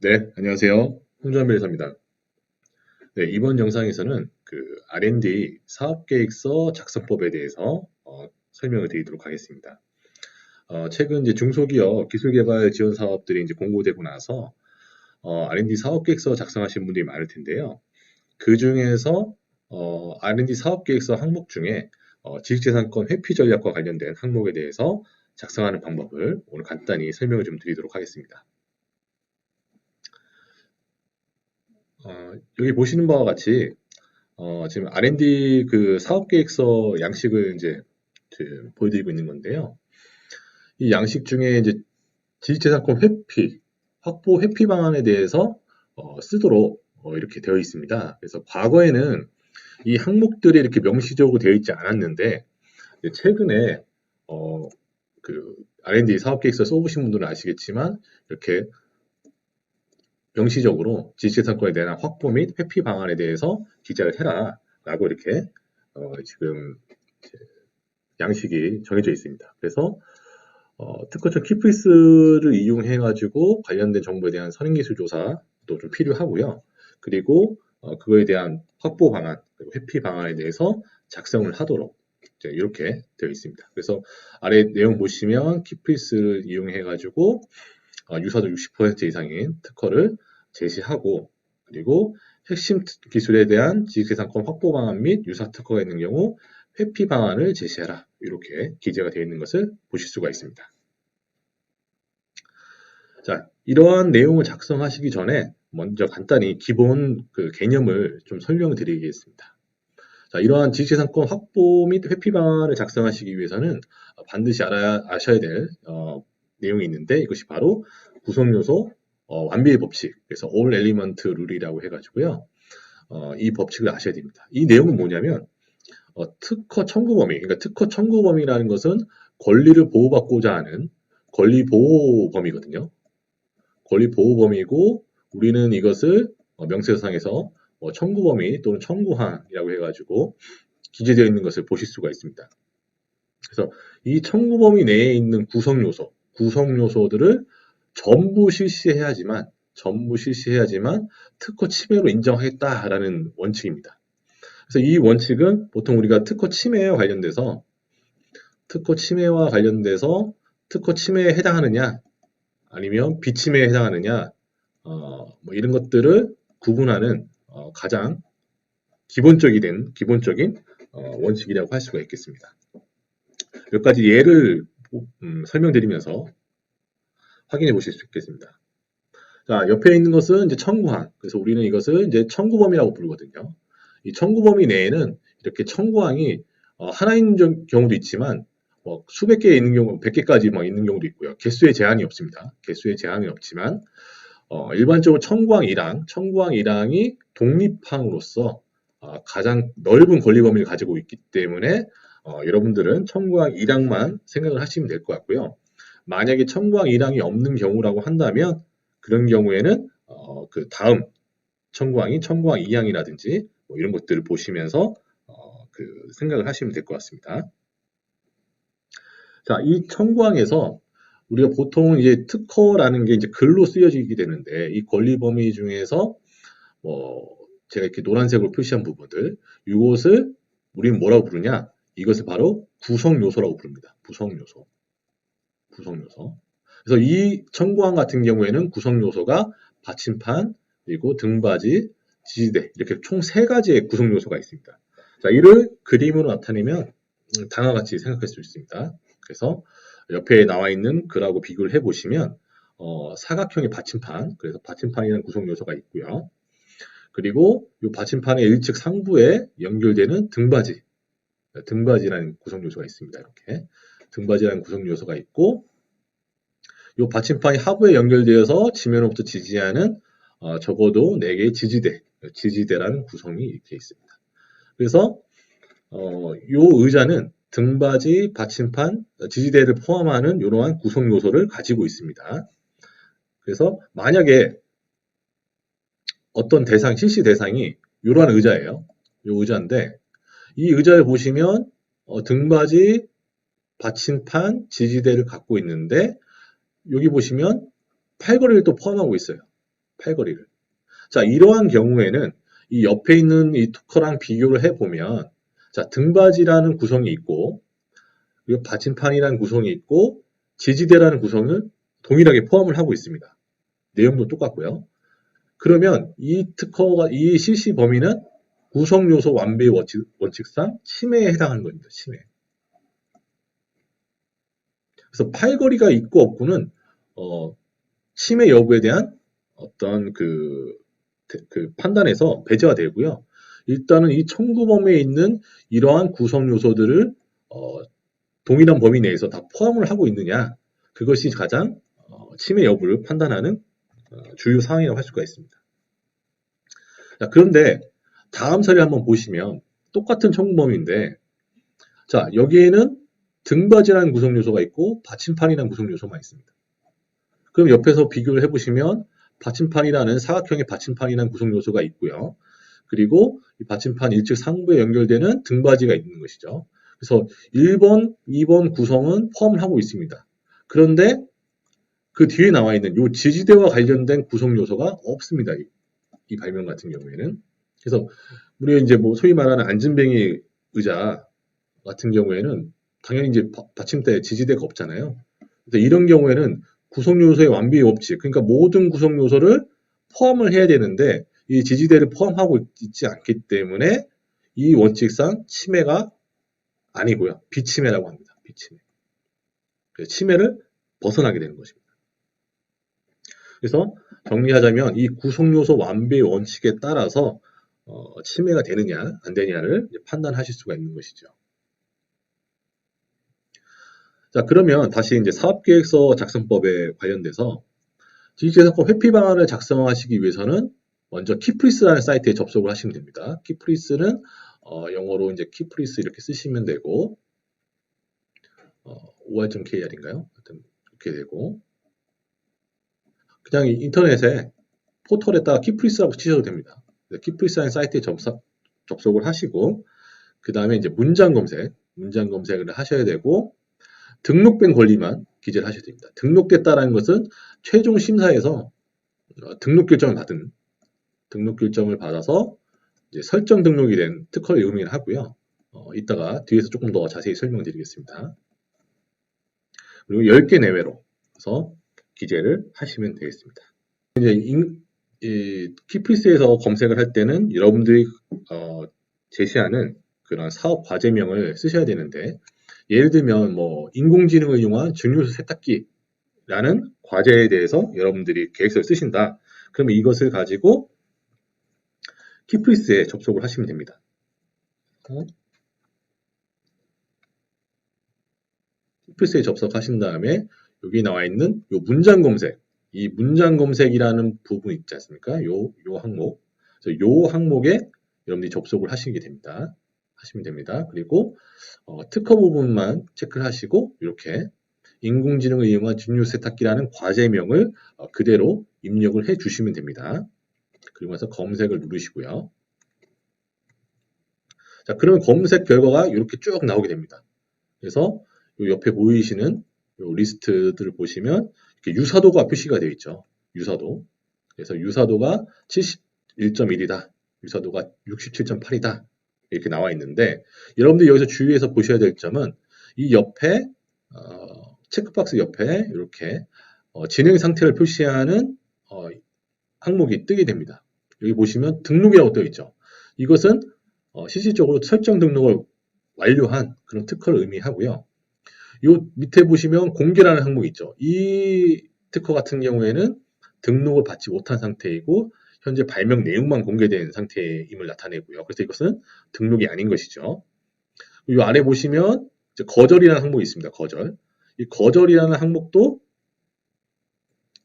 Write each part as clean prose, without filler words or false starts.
네, 안녕하세요. 홍준환 변호사입니다. 네, 이번 영상에서는 R&D 사업계획서 작성법에 대해서 설명을 드리도록 하겠습니다. 최근 이제 중소기업 기술개발 지원 사업들이 이제 공고되고 나서 R&D 사업계획서 작성하신 분들이 많을 텐데요. 그 중에서 R&D 사업계획서 항목 중에 지식재산권 회피 전략과 관련된 항목에 대해서 작성하는 방법을 오늘 간단히 설명을 좀 드리도록 하겠습니다. 여기 보시는 바와 같이 지금 R&D 사업 계획서 양식을 이제 보여드리고 있는 건데요. 이 양식 중에 이제 지식재산권 회피, 확보 회피 방안에 대해서 쓰도록 이렇게 되어 있습니다. 그래서 과거에는 이 항목들이 이렇게 명시적으로 되어 있지 않았는데 이제 최근에 어, R&D 사업 계획서 써보신 분들은 아시겠지만 이렇게 명시적으로 지식재산권에 대한 확보 및 회피 방안에 대해서 기재를 해라라고 이렇게 지금 양식이 정해져 있습니다. 그래서 특허청 키프리스를 이용해가지고 관련된 정보에 대한 선행기술 조사도 좀 필요하고요. 그리고 그거에 대한 확보 방안, 그리고 회피 방안에 대해서 작성을 하도록 이렇게 되어 있습니다. 그래서 아래 내용 보시면 키프리스를 이용해가지고 유사도 60% 이상인 특허를 제시하고 그리고 핵심 기술에 대한 지식재산권 확보 방안 및 유사 특허가 있는 경우 회피 방안을 제시하라 이렇게 기재가 되어 있는 것을 보실 수가 있습니다. 자, 이러한 내용을 작성하시기 전에 먼저 간단히 기본 개념을 좀 설명을 드리겠습니다. 자, 이러한 지식재산권 확보 및 회피 방안을 작성하시기 위해서는 반드시 아셔야 될 내용이 있는데 이것이 바로 구성요소 완비의 법칙, 그래서 All Element Rule이라고 해가지고요. 이 법칙을 아셔야 됩니다. 이 내용은 뭐냐면 특허 청구 범위, 그러니까 특허 청구 범위라는 것은 권리를 보호받고자 하는 권리 보호 범위거든요. 권리 보호 범위고 우리는 이것을 명세서상에서 청구 범위 또는 청구한이라고 해가지고 기재되어 있는 것을 보실 수가 있습니다. 그래서 이 청구 범위 내에 있는 구성 요소들을 전부 실시해야지만 특허 침해로 인정하겠다라는 원칙입니다. 그래서 이 원칙은 보통 우리가 특허 침해와 특허 침해에 해당하느냐 아니면 비침해에 해당하느냐 뭐 이런 것들을 구분하는 가장 기본적인 원칙이라고 할 수가 있겠습니다. 몇 가지 예를 설명드리면서 확인해 보실 수 있겠습니다. 자, 옆에 있는 것은 이제 청구항. 그래서 우리는 이것을 이제 청구범위라고 부르거든요. 이 청구범위 내에는 이렇게 청구항이 하나인 경우도 있지만 수백 개 있는 경우, 100개까지 있는 경우도 있고요. 개수에 제한이 없습니다. 개수에 제한이 없지만 일반적으로 청구항 1항이 독립항으로서 가장 넓은 권리 범위를 가지고 있기 때문에 여러분들은 청구항 1항만 생각을 하시면 될 것 같고요. 만약에 청구항 1항이 없는 경우라고 한다면 그런 경우에는 다음 청구항인 청구항 2항이라든지 이런 것들을 보시면서 생각을 하시면 될 것 같습니다. 자, 이 청구항에서 우리가 보통 이제 특허라는 게 이제 글로 쓰여지게 되는데 이 권리 범위 중에서 제가 이렇게 노란색으로 표시한 부분들 이것을 우리는 뭐라고 부르냐? 이것을 바로 구성 요소라고 부릅니다. 구성 요소. 그래서 이 청구항 같은 경우에는 구성 요소가 받침판, 그리고 등받이, 지지대 이렇게 총 세 가지의 구성 요소가 있습니다. 자, 이를 그림으로 나타내면 다음과 같이 생각할 수 있습니다. 그래서 옆에 나와 있는 글하고 비교를 해보시면 사각형의 받침판, 그래서 받침판이라는 구성 요소가 있고요. 그리고 이 받침판의 일측 상부에 연결되는 등받이라는 구성 요소가 있습니다. 이렇게 등받이라는 구성 요소가 있고 이 받침판이 하부에 연결되어서 지면으로부터 지지하는 적어도 4개의 지지대라는 구성이 이렇게 있습니다. 그래서 이 의자는 등받이, 받침판, 지지대를 포함하는 이러한 구성 요소를 가지고 있습니다. 그래서 만약에 어떤 실시 대상이 이러한 의자예요. 이 의자인데 이 의자를 보시면 등받이, 받침판, 지지대를 갖고 있는데 여기 보시면 팔걸이를 또 포함하고 있어요. 팔거리를. 자, 이러한 경우에는 이 옆에 있는 이 특허랑 비교를 해보면, 자, 등받이라는 구성이 있고, 그리고 받침판이라는 구성이 있고, 지지대라는 구성을 동일하게 포함을 하고 있습니다. 내용도 똑같고요. 그러면 이 특허가, 이 실시 범위는 구성 요소 완배 원칙상 침해에 해당하는 겁니다. 침해. 그래서 팔거리가 있고 없고는 침해 여부에 대한 어떤 그 판단에서 배제가 되고요. 일단은 이 청구 범위에 있는 이러한 구성 요소들을 동일한 범위 내에서 다 포함을 하고 있느냐, 그것이 가장 침해 여부를 판단하는 주요 사항이라고 할 수가 있습니다. 자, 그런데 다음 사례 한번 보시면 똑같은 청구 범위인데, 자, 여기에는 등받이라는 구성 요소가 있고 받침판이라는 구성 요소만 있습니다. 그럼 옆에서 비교를 해보시면 받침판이라는 사각형의 받침판이라는 구성 요소가 있고요. 그리고 이 받침판 일측 상부에 연결되는 등받이가 있는 것이죠. 그래서 1번, 2번 구성은 포함을 하고 있습니다. 그런데 그 뒤에 나와 있는 이 지지대와 관련된 구성 요소가 없습니다. 이 발명 같은 경우에는. 그래서 우리가 이제 뭐 소위 말하는 안진뱅이 의자 같은 경우에는 당연히 이제 받침대 지지대가 없잖아요. 그래서 이런 경우에는 구성 요소의 완비 법칙, 그러니까 모든 구성 요소를 포함을 해야 되는데 이 지지대를 포함하고 있지 않기 때문에 이 원칙상 침해가 아니고요. 비침해라고 합니다. 비침해. 그래서 침해를 벗어나게 되는 것입니다. 그래서 정리하자면 이 구성 요소 완비 원칙에 따라서 침해가 되느냐 안 되느냐를 판단하실 수가 있는 것이죠. 자, 그러면 다시 이제 사업계획서 작성법에 관련돼서 지식재산권 회피 방안을 작성하시기 위해서는 먼저 키프리스라는 사이트에 접속을 하시면 됩니다. 키프리스는 영어로 이제 키프리스 이렇게 쓰시면 되고 or.kr인가요? 하여튼 이렇게 되고 그냥 인터넷에 포털에다가 키프리스라고 치셔도 됩니다. 키프리스라는 사이트에 접속을 하시고 그 다음에 이제 문장 검색을 하셔야 되고 등록된 권리만 기재를 하셔야 됩니다. 등록됐다라는 것은 최종 심사에서 등록 결정을 받아서 이제 설정 등록이 된 특허를 의미를 하고요. 이따가 뒤에서 조금 더 자세히 설명드리겠습니다. 그리고 10개 내외로 해서 기재를 하시면 되겠습니다. 이제 키프리스에서 검색을 할 때는 여러분들이 제시하는 그런 사업 과제명을 쓰셔야 되는데 예를 들면 뭐 인공지능을 이용한 증류소 세탁기라는 과제에 대해서 여러분들이 계획서를 쓰신다. 그러면 이것을 가지고 키프리스에 접속을 하시면 됩니다. 키프리스에 접속하신 다음에 여기 나와 있는 요 문장 검색, 이 문장 검색이라는 부분 있지 않습니까? 요 항목. 그래서 요 항목에 여러분들이 접속을 하시게 됩니다. 하시면 됩니다. 그리고 특허 부분만 체크를 하시고 이렇게 인공지능을 이용한 증류 세탁기라는 과제명을 그대로 입력을 해 주시면 됩니다. 그리고 나서 검색을 누르시고요. 자, 그러면 검색 결과가 이렇게 쭉 나오게 됩니다. 그래서 요 옆에 보이시는 요 리스트들을 보시면 이렇게 유사도가 표시가 되어 있죠. 유사도. 그래서 유사도가 71.1이다. 유사도가 67.8이다. 이렇게 나와 있는데 여러분들이 여기서 주의해서 보셔야 될 점은 이 옆에 체크박스 옆에 이렇게 진행 상태를 표시하는 항목이 뜨게 됩니다. 여기 보시면 등록이라고 떠 있죠. 이것은 실질적으로 설정 등록을 완료한 그런 특허를 의미하고요. 요 밑에 보시면 공개라는 항목이 있죠. 이 특허 같은 경우에는 등록을 받지 못한 상태이고 현재 발명 내용만 공개된 상태임을 나타내고요. 그래서 이것은 등록이 아닌 것이죠. 이 아래 보시면 거절이라는 항목이 있습니다. 거절. 이 거절이라는 항목도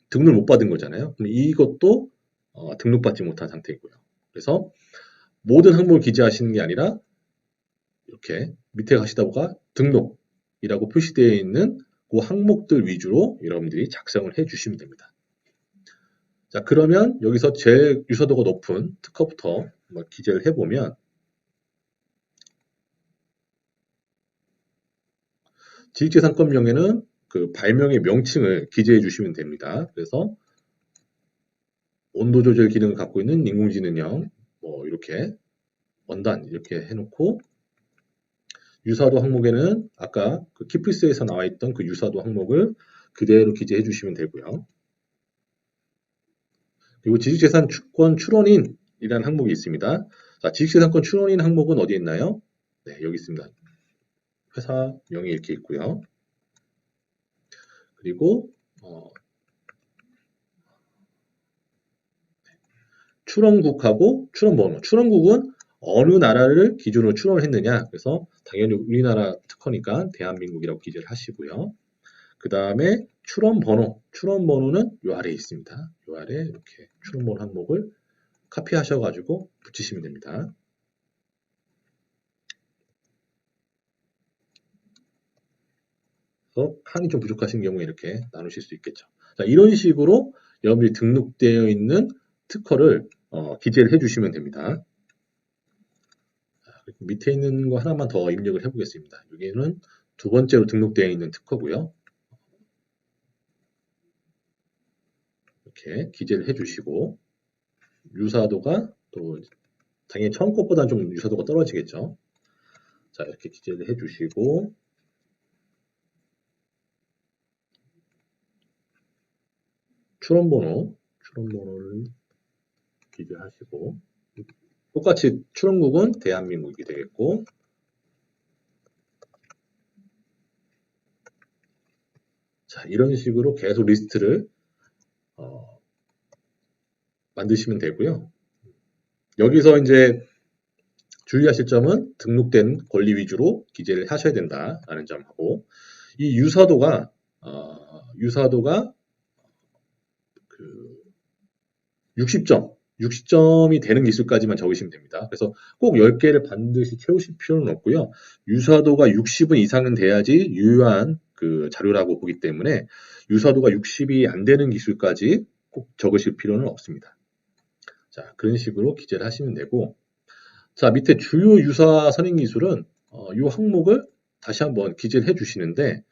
등록을 못 받은 거잖아요. 그럼 이것도 등록받지 못한 상태이고요. 그래서 모든 항목을 기재하시는 게 아니라 이렇게 밑에 가시다 보가 등록이라고 표시되어 있는 그 항목들 위주로 여러분들이 작성을 해 주시면 됩니다. 자, 그러면 여기서 제일 유사도가 높은 특허부터 한번 기재를 해보면 지식재산권명에는 그 발명의 명칭을 기재해 주시면 됩니다. 그래서 온도 조절 기능을 갖고 있는 인공지능형, 뭐 이렇게 원단 이렇게 해놓고 유사도 항목에는 아까 그 키프리스에서 나와 있던 그 유사도 항목을 그대로 기재해 주시면 되고요. 그리고 지식재산 주권 출원인이라는 항목이 있습니다. 자, 지식재산권 출원인 항목은 어디에 있나요? 네, 여기 있습니다. 회사 명이 이렇게 있고요. 그리고 출원국하고 출원번호. 출원국은 어느 나라를 기준으로 출원을 했느냐. 그래서 당연히 우리나라 특허니까 대한민국이라고 기재를 하시고요. 그 다음에 출원번호. 출원번호는 요 아래에 있습니다. 요 아래 이렇게 출원번호 항목을 카피하셔가지고 붙이시면 됩니다. 그래서 칸이 좀 부족하신 경우에 이렇게 나누실 수 있겠죠. 자, 이런 식으로 여러분들이 등록되어 있는 특허를 기재를 해주시면 됩니다. 밑에 있는 거 하나만 더 입력을 해보겠습니다. 여기는 두 번째로 등록되어 있는 특허고요. 이렇게 기재를 해주시고 유사도가 또 당연히 처음 것보다는 좀 유사도가 떨어지겠죠. 자, 이렇게 기재를 해주시고 출원번호를 기재하시고 똑같이 출원국은 대한민국이 되겠고 자, 이런 식으로 계속 리스트를 만드시면 되고요. 여기서 이제 주의하실 점은 등록된 권리 위주로 기재를 하셔야 된다라는 점하고 이 유사도가 그 60점이 되는 기술까지만 적으시면 됩니다. 그래서 꼭 10개를 반드시 채우실 필요는 없고요. 유사도가 60은 이상은 돼야지 유효한 그 자료라고 보기 때문에 유사도가 60이 안 되는 기술까지 꼭 적으실 필요는 없습니다. 자, 그런 식으로 기재를 하시면 되고 자, 밑에 주요 유사 선행 기술은 이 항목을 다시 한번 기재를 해 주시는데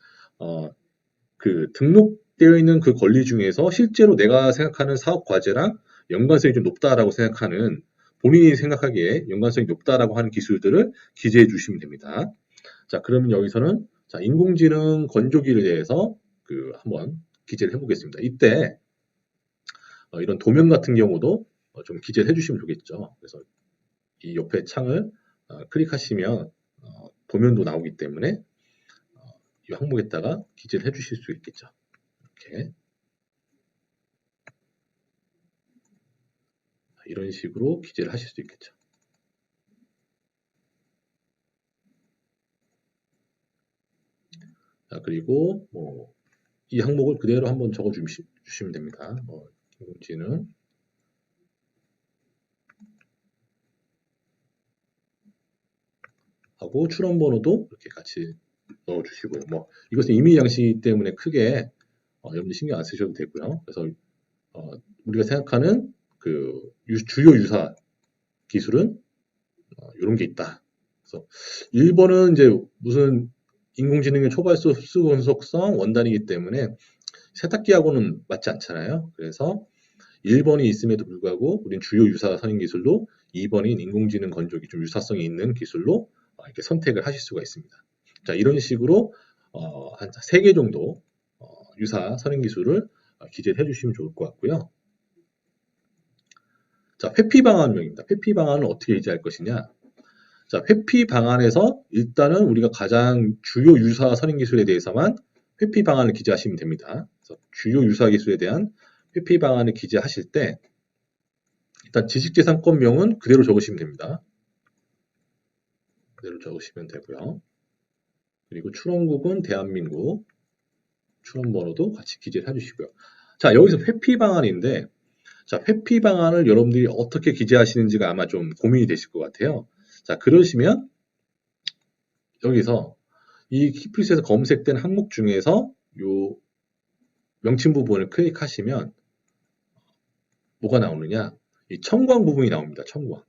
그 등록되어 있는 그 권리 중에서 실제로 내가 생각하는 사업 과제랑 연관성이 좀 높다라고 생각하는 본인이 생각하기에 연관성이 높다라고 하는 기술들을 기재해 주시면 됩니다. 자, 그러면 여기서는 자, 인공지능 건조기에 대해서 그 한번 기재를 해보겠습니다. 이때 이런 도면 같은 경우도 좀 기재를 해주시면 좋겠죠. 그래서 이 옆에 창을 클릭하시면 도면도 나오기 때문에 이 항목에다가 기재를 해주실 수 있겠죠. 이렇게 이런 식으로 기재를 하실 수 있겠죠. 자, 그리고 이 항목을 그대로 한번 적어 주시면 됩니다. 인공지능 하고 출원번호도 이렇게 같이 넣어 주시고요. 이것은 임의 양식이기 때문에 크게 여러분들 신경 안 쓰셔도 되고요. 그래서 우리가 생각하는 그 주요 유사 기술은 이런 게 있다. 그래서 1번은 이제 무슨 인공지능의 초발수 흡수분석성 원단이기 때문에 세탁기하고는 맞지 않잖아요. 그래서 1번이 있음에도 불구하고 우린 주요 유사 선행 기술로 2번인 인공지능 건조기 좀 유사성이 있는 기술로 이렇게 선택을 하실 수가 있습니다. 자, 이런 식으로 한 3개 정도 유사 선행 기술을 기재해 주시면 좋을 것 같고요. 자, 회피 방안명입니다. 회피 방안은 어떻게 기재할 것이냐? 자, 회피 방안에서 일단은 우리가 가장 주요 유사 선행 기술에 대해서만 회피 방안을 기재하시면 됩니다. 그래서 주요 유사 기술에 대한 회피 방안을 기재하실 때 일단 지식재산권명은 그대로 적으시면 됩니다. 그대로 적으시면 되고요. 그리고 출원국은 대한민국, 출원번호도 같이 기재를 해주시고요. 자, 여기서 회피 방안인데 자, 회피 방안을 여러분들이 어떻게 기재하시는지가 아마 좀 고민이 되실 것 같아요. 자, 그러시면 여기서 이 키프리스에서 검색된 항목 중에서 요 명칭 부분을 클릭하시면 뭐가 나오느냐? 이 청구항 부분이 나옵니다. 청구항.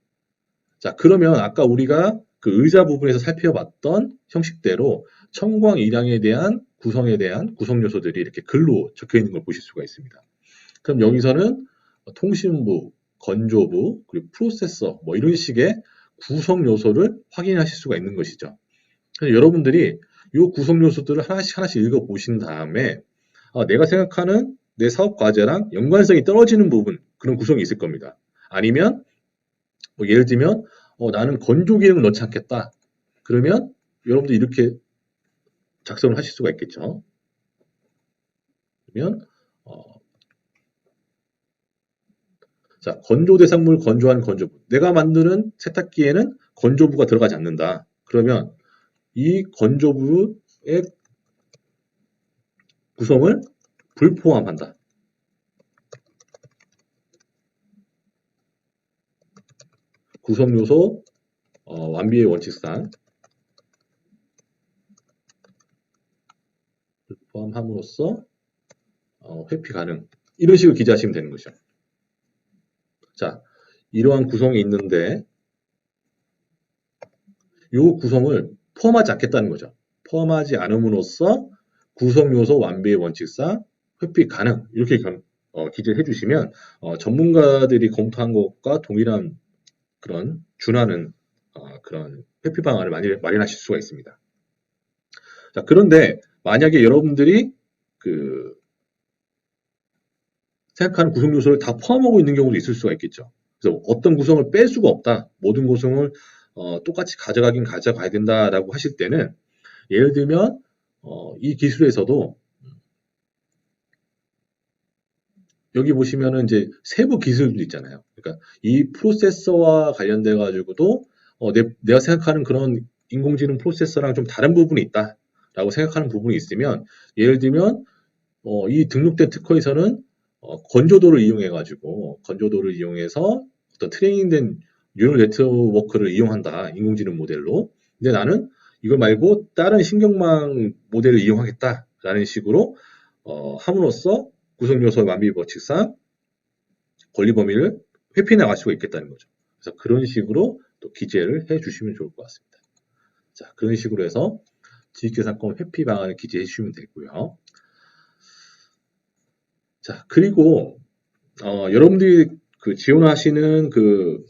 자, 그러면 아까 우리가 그 의자 부분에서 살펴봤던 형식대로 청구항 1항에 대한 구성에 대한 구성 요소들이 이렇게 글로 적혀 있는 걸 보실 수가 있습니다. 그럼 여기서는 통신부, 건조부, 그리고 프로세서 뭐 이런 식의 구성 요소를 확인하실 수가 있는 것이죠. 그래서 여러분들이 이 구성 요소들을 하나씩 하나씩 읽어보신 다음에 내가 생각하는 내 사업 과제랑 연관성이 떨어지는 부분 그런 구성이 있을 겁니다. 아니면 뭐 예를 들면 나는 건조 기능을 넣지 않겠다. 그러면 여러분들 이렇게 작성을 하실 수가 있겠죠. 그러면 자, 건조 대상물 건조한 건조부. 내가 만드는 세탁기에는 건조부가 들어가지 않는다. 그러면 이 건조부의 구성을 불포함한다. 구성 요소 완비의 원칙상 불포함함으로써 회피 가능. 이런 식으로 기재하시면 되는 거죠. 자, 이러한 구성이 있는데 이 구성을 포함하지 않겠다는 거죠. 포함하지 않음으로써 구성 요소 완비의 원칙상 회피 가능. 이렇게 기재해 주시면 전문가들이 검토한 것과 동일한 그런 준하는 그런 회피 방안을 마련하실 수가 있습니다. 자, 그런데 만약에 여러분들이 그 생각하는 구성 요소를 다 포함하고 있는 경우도 있을 수가 있겠죠. 그래서 어떤 구성을 뺄 수가 없다. 모든 구성을 똑같이 가져가긴 가져가야 된다라고 하실 때는 예를 들면 이 기술에서도 여기 보시면은 이제 세부 기술도 있잖아요. 그러니까 이 프로세서와 관련돼 가지고도 내가 생각하는 그런 인공지능 프로세서랑 좀 다른 부분이 있다라고 생각하는 부분이 있으면 예를 들면 이 등록된 특허에서는 건조도를 이용해 가지고 건조도를 이용해서 어떤 트레이닝된 뉴럴 네트워크를 이용한다. 인공지능 모델로. 근데 나는 이걸 말고 다른 신경망 모델을 이용하겠다라는 식으로 함으로써 구성요소 완비 법칙상 권리 범위를 회피해 나갈 수가 있겠다는 거죠. 그래서 그런 식으로 또 기재를 해 주시면 좋을 것 같습니다. 자, 그런 식으로 해서 지식재산권 회피 방안을 기재해 주시면 되고요. 자, 그리고 여러분들이 그 지원하시는 그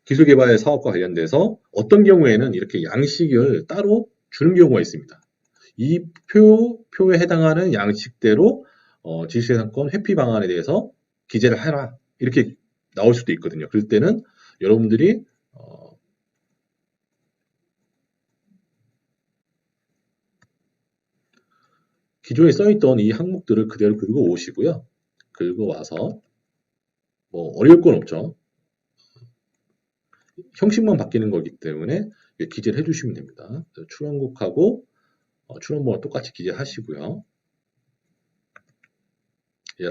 기술개발 사업과 관련돼서 어떤 경우에는 이렇게 양식을 따로 주는 경우가 있습니다. 이 표에 해당하는 양식대로 지식재산권 회피 방안에 대해서 기재를 해라 이렇게 나올 수도 있거든요. 그럴 때는 여러분들이 기존에 써있던 이 항목들을 그대로 긁어 오시고요. 긁어 와서 뭐 어려울 건 없죠. 형식만 바뀌는 거기 때문에 기재를 해주시면 됩니다. 출원국하고 출원번호 똑같이 기재하시고요.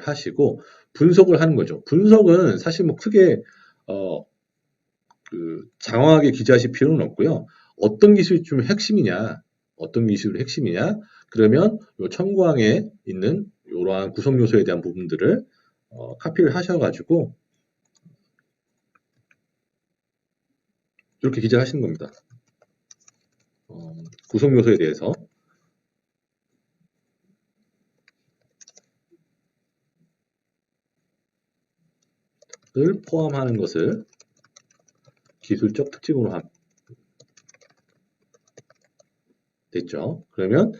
하시고 분석을 하는 거죠. 분석은 사실 뭐 크게 장황하게 기재하실 필요는 없고요. 어떤 기술이 좀 핵심이냐, 어떤 기술이 핵심이냐, 그러면 요 청구항에 있는 이러한 구성 요소에 대한 부분들을 카피를 하셔가지고 이렇게 기재하시는 겁니다. 구성 요소에 대해서 을 포함하는 것을 기술적 특징으로 함. 됐죠? 그러면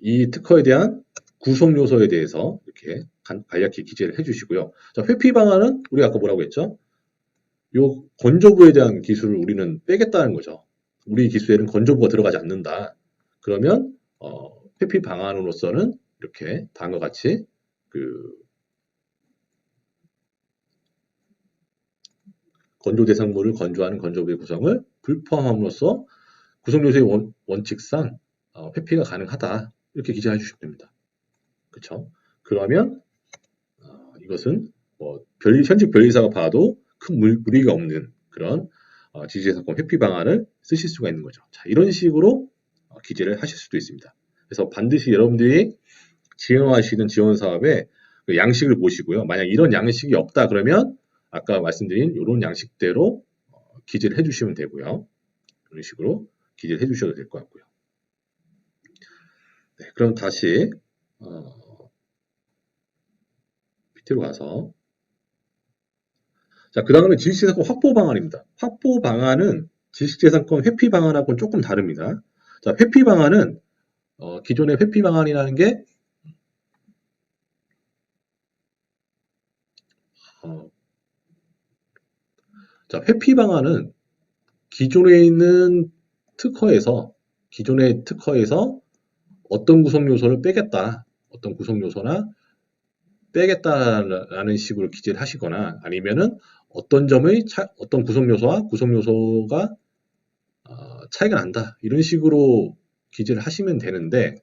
이 특허에 대한 구성 요소에 대해서 이렇게 간략히 기재를 해주시고요. 자, 회피 방안은 우리가 아까 뭐라고 했죠? 요 건조부에 대한 기술을 우리는 빼겠다는 거죠. 우리 기술에는 건조부가 들어가지 않는다. 그러면 회피 방안으로서는 이렇게 다음과 같이 그 건조 대상물을 건조하는 건조부의 구성을 불포함함으로써 구성 요소의 원칙상 회피가 가능하다. 이렇게 기재해 주시면 됩니다. 그렇죠? 그러면 이것은 뭐 현직 변리사가 봐도 큰 무리가 없는 그런 지주재산권 회피 방안을 쓰실 수가 있는 거죠. 자, 이런 식으로 기재를 하실 수도 있습니다. 그래서 반드시 여러분들이 지원하시는 지원 사업에 그 양식을 보시고요. 만약 이런 양식이 없다 그러면 아까 말씀드린 이런 양식대로 기재를 해주시면 되고요. 이런 식으로 기재를 해주셔도 될 것 같고요. 네, 그럼 다시 PT로 가서 자, 그 다음에 지식재산권 확보 방안입니다. 확보 방안은 지식재산권 회피 방안하고는 조금 다릅니다. 자, 회피 방안은 기존의 회피 방안이라는 게 자, 회피 방안은 기존에 있는 기존의 특허에서 어떤 구성 요소를 빼겠다, 어떤 구성 요소나 빼겠다라는 식으로 기재를 하시거나 아니면은 어떤 구성 요소와 구성 요소가 차이가 난다 이런 식으로 기재를 하시면 되는데,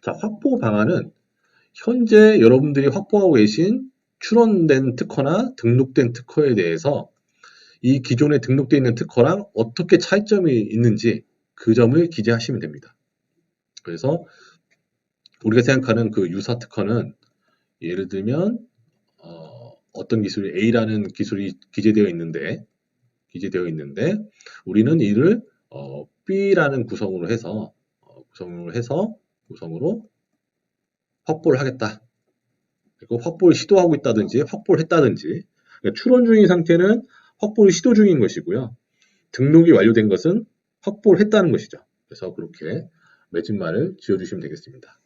자, 확보 방안은 현재 여러분들이 확보하고 계신 출원된 특허나 등록된 특허에 대해서 이 기존에 등록되어 있는 특허랑 어떻게 차이점이 있는지 그 점을 기재하시면 됩니다. 그래서 우리가 생각하는 그 유사 특허는 예를 들면 어떤 기술이 A라는 기술이 기재되어 있는데 우리는 이를 B라는 구성으로 해서 구성으로 확보를 하겠다. 그리고 확보를 시도하고 있다든지 확보를 했다든지, 그러니까 추론 중인 상태는 확보를 시도 중인 것이고요. 등록이 완료된 것은 확보를 했다는 것이죠. 그래서 그렇게 맺은말을 지어주시면 되겠습니다.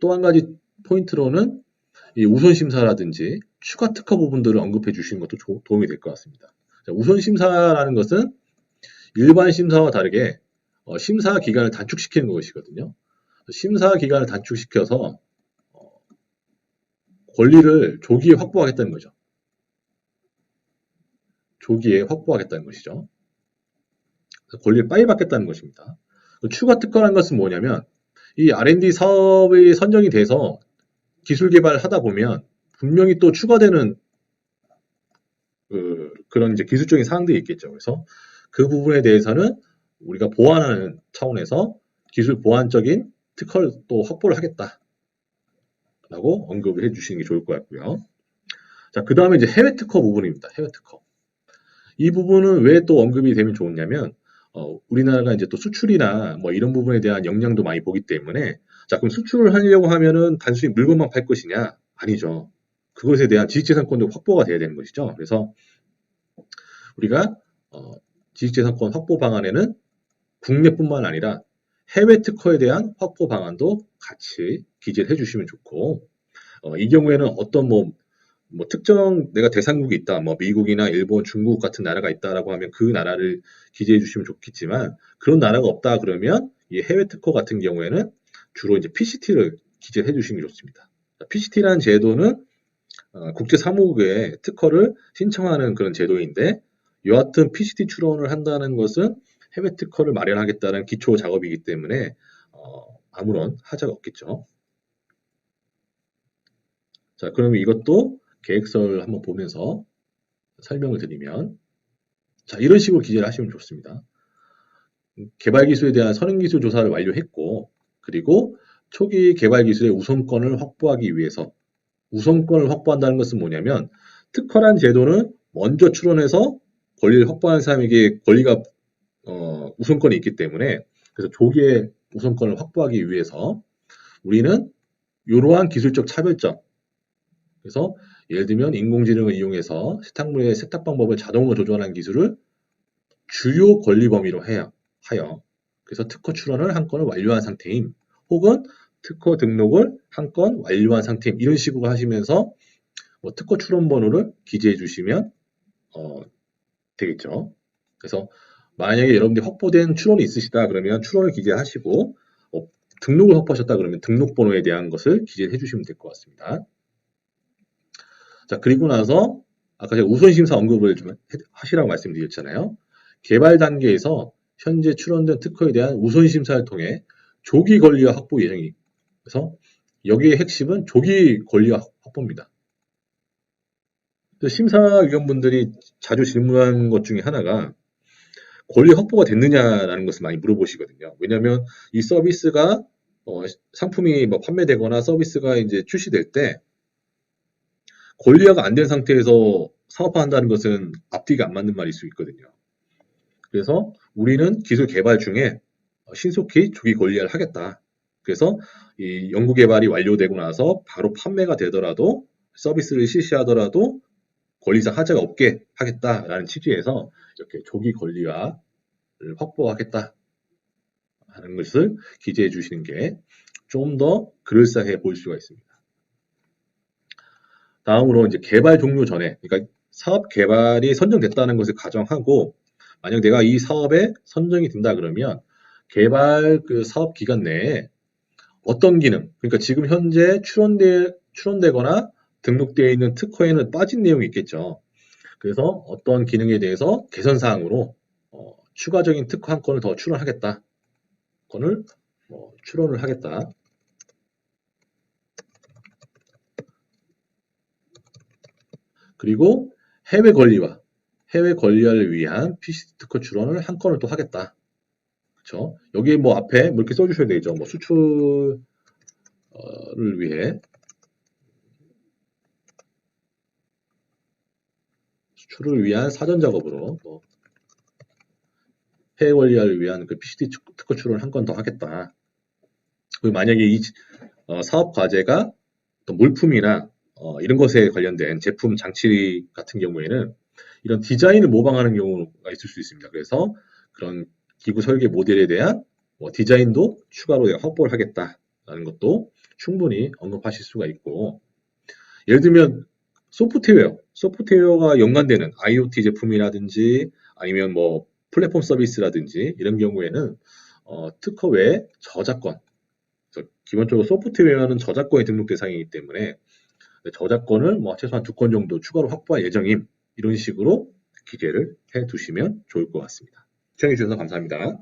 또 한 가지 포인트로는 이 우선심사라든지 추가 특허 부분들을 언급해 주시는 것도 도움이 될 것 같습니다. 자, 우선심사라는 것은 일반 심사와 다르게 심사 기간을 단축시키는 것이거든요. 심사 기간을 단축시켜서 권리를 조기에 확보하겠다는 거죠. 조기에 확보하겠다는 것이죠. 권리를 빨리 받겠다는 것입니다. 추가 특허라는 것은 뭐냐면 이 R&D 사업이 선정이 돼서 기술 개발을 하다 보면 분명히 또 추가되는 그런 이제 기술적인 사항들이 있겠죠. 그래서 그 부분에 대해서는 우리가 보완하는 차원에서 기술 보완적인 특허를 또 확보를 하겠다라고 언급을 해주시는 게 좋을 것 같고요. 자, 그 다음에 이제 해외 특허 부분입니다. 해외 특허. 이 부분은 왜 또 언급이 되면 좋냐면 우리나라가 이제 또 수출이나 뭐 이런 부분에 대한 영향도 많이 보기 때문에, 자, 그럼 수출을 하려고 하면은 단순히 물건만 팔 것이냐? 아니죠. 그것에 대한 지식재산권도 확보가 돼야 되는 것이죠. 그래서 우리가 지식재산권 확보 방안에는 국내뿐만 아니라 해외 특허에 대한 확보 방안도 같이 기재를 해주시면 좋고, 이 경우에는 어떤 뭐 특정 내가 대상국이 있다, 뭐 미국이나 일본, 중국 같은 나라가 있다라고 하면 그 나라를 기재해 주시면 좋겠지만, 그런 나라가 없다 그러면 이 해외 특허 같은 경우에는 주로 이제 PCT를 기재해 주시는 게 좋습니다. PCT라는 제도는 국제사무국에 특허를 신청하는 그런 제도인데, 여하튼 PCT 출원을 한다는 것은 해외 특허를 마련하겠다는 기초 작업이기 때문에 아무런 하자가 없겠죠. 자, 그러면 이것도 계획서를 한번 보면서 설명을 드리면, 자, 이런 식으로 기재를 하시면 좋습니다. 개발 기술에 대한 선행기술 조사를 완료했고, 그리고 초기 개발 기술의 우선권을 확보하기 위해서, 우선권을 확보한다는 것은 뭐냐면 특허란 제도는 먼저 출원해서 권리를 확보하는 사람에게 권리가 우선권이 있기 때문에, 그래서 조기에 우선권을 확보하기 위해서 우리는 이러한 기술적 차별점, 그래서 예를 들면 인공지능을 이용해서 세탁물의 세탁 방법을 자동으로 조절하는 기술을 주요 권리 범위로 하여 그래서 특허 출원을 한 건을 완료한 상태임, 혹은 특허 등록을 한 건 완료한 상태임, 이런 식으로 하시면서 뭐 특허 출원 번호를 기재해 주시면 되겠죠. 그래서 만약에 여러분들이 확보된 출원이 있으시다 그러면 출원을 기재하시고, 등록을 확보하셨다 그러면 등록 번호에 대한 것을 기재해 주시면 될 것 같습니다. 자, 그리고 나서 아까 제가 우선심사 언급을 좀 하시라고 말씀드렸잖아요. 개발 단계에서 현재 출원된 특허에 대한 우선심사를 통해 조기 권리화 확보 예정이, 그래서 여기의 핵심은 조기 권리화 확보입니다. 심사위원분들이 자주 질문하는 것 중에 하나가 권리 확보가 됐느냐라는 것을 많이 물어보시거든요. 왜냐하면 이 서비스가 상품이 뭐 판매되거나 서비스가 이제 출시될 때 권리화가 안 된 상태에서 사업화한다는 것은 앞뒤가 안 맞는 말일 수 있거든요. 그래서 우리는 기술 개발 중에 신속히 조기 권리화를 하겠다. 그래서 이 연구 개발이 완료되고 나서 바로 판매가 되더라도, 서비스를 실시하더라도 권리상 하자가 없게 하겠다라는 취지에서 이렇게 조기 권리화를 확보하겠다 하는 것을 기재해 주시는 게 좀 더 그럴싸해 보일 수가 있습니다. 다음으로 이제 개발 종료 전에, 그러니까 사업 개발이 선정됐다는 것을 가정하고, 만약 내가 이 사업에 선정이 된다 그러면 개발 그 사업 기간 내에 어떤 기능, 그러니까 지금 현재 출원되거나 등록되어 있는 특허에는 빠진 내용이 있겠죠. 그래서 어떤 기능에 대해서 개선 사항으로 추가적인 특허 한 건을 더 출원하겠다. 건을 출원을 하겠다. 그리고 해외 권리화를 위한 PCT 특허 출원을 한 건을 또 하겠다. 그렇죠? 여기 뭐 앞에 뭐 이렇게 써주셔야 되죠. 뭐 수출을 위해 수출을 위한 사전 작업으로 해외 권리화를 위한 그 PCT 특허 출원을 한 건 더 하겠다. 그리고 만약에 이 사업 과제가 또 물품이나 이런 것에 관련된 제품 장치 같은 경우에는 이런 디자인을 모방하는 경우가 있을 수 있습니다. 그래서 그런 기구 설계 모델에 대한 디자인도 추가로 내가 확보를 하겠다라는 것도 충분히 언급하실 수가 있고, 예를 들면 소프트웨어가 연관되는 IoT 제품이라든지 아니면 뭐 플랫폼 서비스라든지 이런 경우에는 특허 외에 저작권, 기본적으로 소프트웨어는 저작권의 등록 대상이기 때문에 저작권을 뭐 최소한 2건 정도 추가로 확보할 예정임, 이런 식으로 기재를 해 두시면 좋을 것 같습니다. 시청해 주셔서 감사합니다.